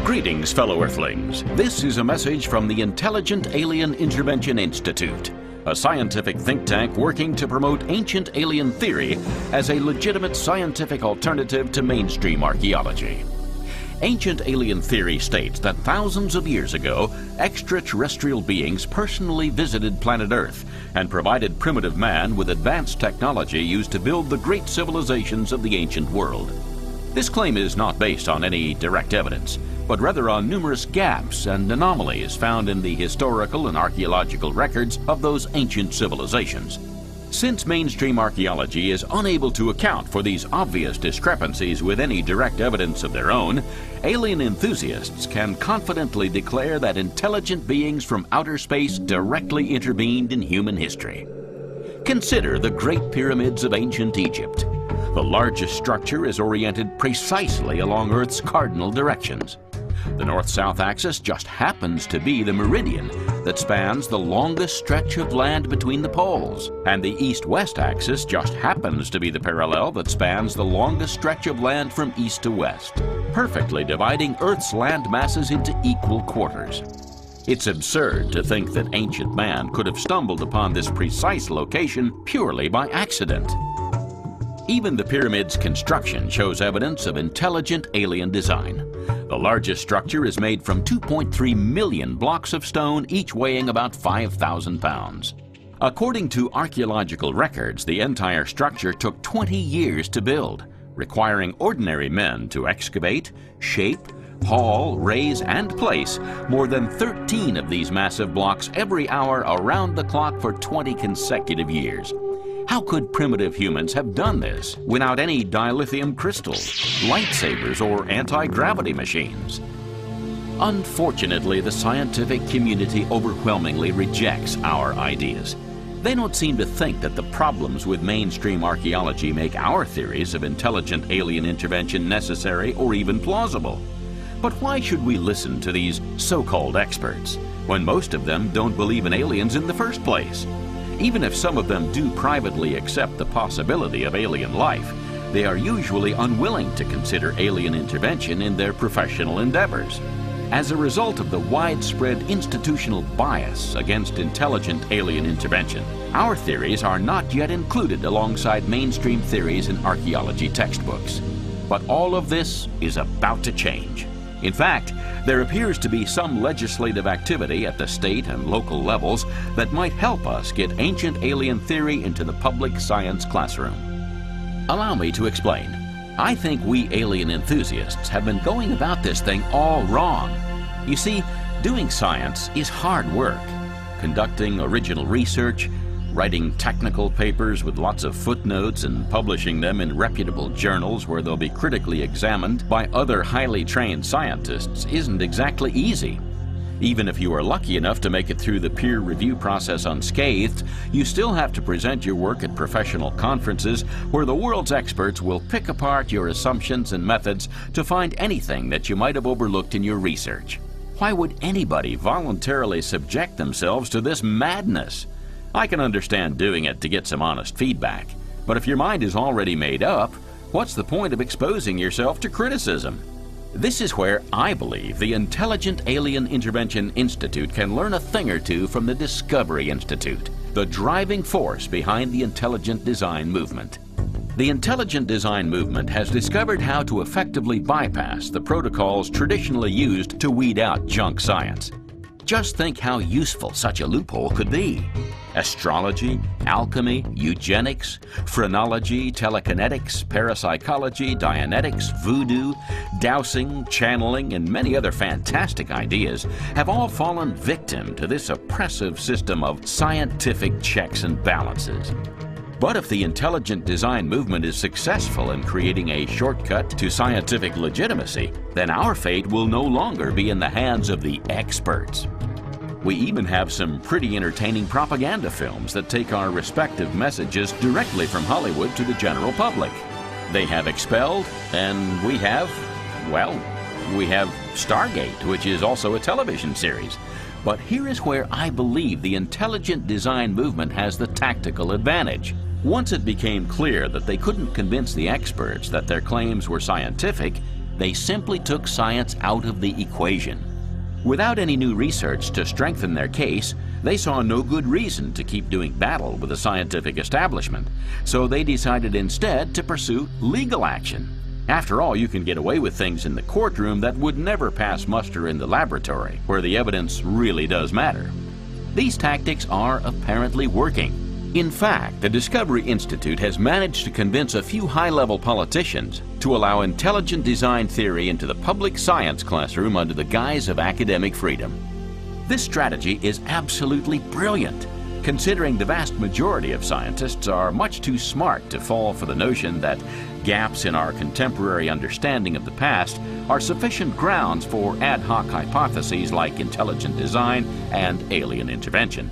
Greetings, fellow Earthlings. This is a message from the Intelligent Alien Intervention Institute, a scientific think tank working to promote ancient alien theory as a legitimate scientific alternative to mainstream archaeology. Ancient alien theory states that thousands of years ago, extraterrestrial beings personally visited planet Earth and provided primitive man with advanced technology used to build the great civilizations of the ancient world. This claim is not based on any direct evidence, but rather on numerous gaps and anomalies found in the historical and archaeological records of those ancient civilizations. Since mainstream archaeology is unable to account for these obvious discrepancies with any direct evidence of their own, alien enthusiasts can confidently declare that intelligent beings from outer space directly intervened in human history. Consider the Great Pyramids of ancient Egypt. The largest structure is oriented precisely along Earth's cardinal directions. The north-south axis just happens to be the meridian that spans the longest stretch of land between the poles, and the east-west axis just happens to be the parallel that spans the longest stretch of land from east to west, perfectly dividing Earth's land masses into equal quarters. It's absurd to think that ancient man could have stumbled upon this precise location purely by accident. Even the pyramid's construction shows evidence of intelligent alien design. The largest structure is made from 2.3 million blocks of stone, each weighing about 5,000 pounds. According to archaeological records, the entire structure took 20 years to build, requiring ordinary men to excavate, shape, haul, raise, and place more than 13 of these massive blocks every hour around the clock for 20 consecutive years. How could primitive humans have done this without any dilithium crystals, lightsabers, or anti-gravity machines? Unfortunately, the scientific community overwhelmingly rejects our ideas. They don't seem to think that the problems with mainstream archaeology make our theories of intelligent alien intervention necessary or even plausible. But why should we listen to these so-called experts when most of them don't believe in aliens in the first place? Even if some of them do privately accept the possibility of alien life, they are usually unwilling to consider alien intervention in their professional endeavors. As a result of the widespread institutional bias against intelligent alien intervention, our theories are not yet included alongside mainstream theories in archaeology textbooks. But all of this is about to change. In fact, there appears to be some legislative activity at the state and local levels that might help us get ancient alien theory into the public science classroom. Allow me to explain. I think we alien enthusiasts have been going about this thing all wrong. You see, doing science is hard work. Conducting original research, writing technical papers with lots of footnotes and publishing them in reputable journals where they'll be critically examined by other highly trained scientists isn't exactly easy. Even if you are lucky enough to make it through the peer review process unscathed, you still have to present your work at professional conferences where the world's experts will pick apart your assumptions and methods to find anything that you might have overlooked in your research. Why would anybody voluntarily subject themselves to this madness? I can understand doing it to get some honest feedback, but if your mind is already made up, what's the point of exposing yourself to criticism? This is where I believe the Intelligent Alien Intervention Institute can learn a thing or two from the Discovery Institute, the driving force behind the intelligent design movement. The intelligent design movement has discovered how to effectively bypass the protocols traditionally used to weed out junk science. Just think how useful such a loophole could be. Astrology, alchemy, eugenics, phrenology, telekinetics, parapsychology, Dianetics, voodoo, dowsing, channeling, and many other fantastic ideas have all fallen victim to this oppressive system of scientific checks and balances. But if the intelligent design movement is successful in creating a shortcut to scientific legitimacy, then our fate will no longer be in the hands of the experts. We even have some pretty entertaining propaganda films that take our respective messages directly from Hollywood to the general public. They have Expelled, and we have Stargate, which is also a television series. But here is where I believe the intelligent design movement has the tactical advantage. Once it became clear that they couldn't convince the experts that their claims were scientific, they simply took science out of the equation. Without any new research to strengthen their case, they saw no good reason to keep doing battle with the scientific establishment, so they decided instead to pursue legal action. After all, you can get away with things in the courtroom that would never pass muster in the laboratory, where the evidence really does matter. These tactics are apparently working. In fact, the Discovery Institute has managed to convince a few high-level politicians to allow intelligent design theory into the public science classroom under the guise of academic freedom. This strategy is absolutely brilliant, considering the vast majority of scientists are much too smart to fall for the notion that gaps in our contemporary understanding of the past are sufficient grounds for ad hoc hypotheses like intelligent design and alien intervention.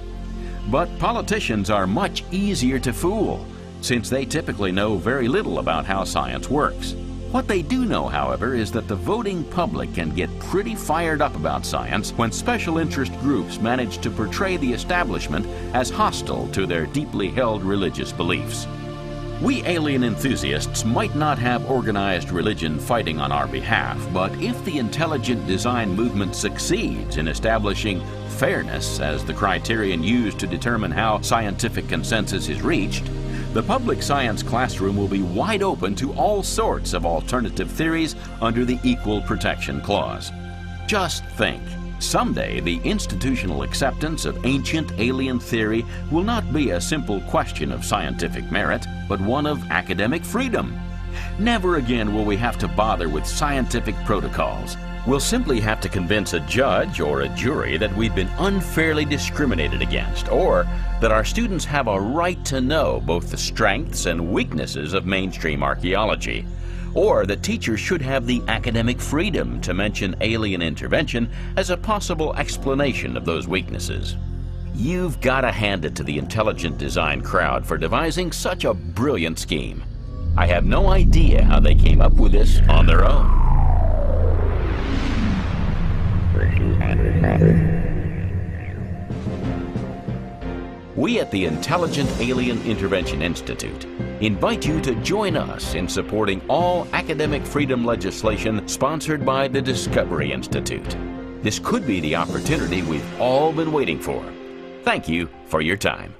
But politicians are much easier to fool, since they typically know very little about how science works. What they do know, however, is that the voting public can get pretty fired up about science when special interest groups manage to portray the establishment as hostile to their deeply held religious beliefs. We alien enthusiasts might not have organized religion fighting on our behalf, but if the intelligent design movement succeeds in establishing fairness as the criterion used to determine how scientific consensus is reached, the public science classroom will be wide open to all sorts of alternative theories under the Equal Protection Clause. Just think, someday the institutional acceptance of ancient alien theory will not be a simple question of scientific merit, but one of academic freedom. Never again will we have to bother with scientific protocols. We'll simply have to convince a judge or a jury that we've been unfairly discriminated against, or that our students have a right to know both the strengths and weaknesses of mainstream archaeology, or that teachers should have the academic freedom to mention alien intervention as a possible explanation of those weaknesses. You've got to hand it to the intelligent design crowd for devising such a brilliant scheme. I have no idea how they came up with this on their own. We at the Intelligent Alien Intervention Institute invite you to join us in supporting all academic freedom legislation sponsored by the Discovery Institute. This could be the opportunity we've all been waiting for. Thank you for your time.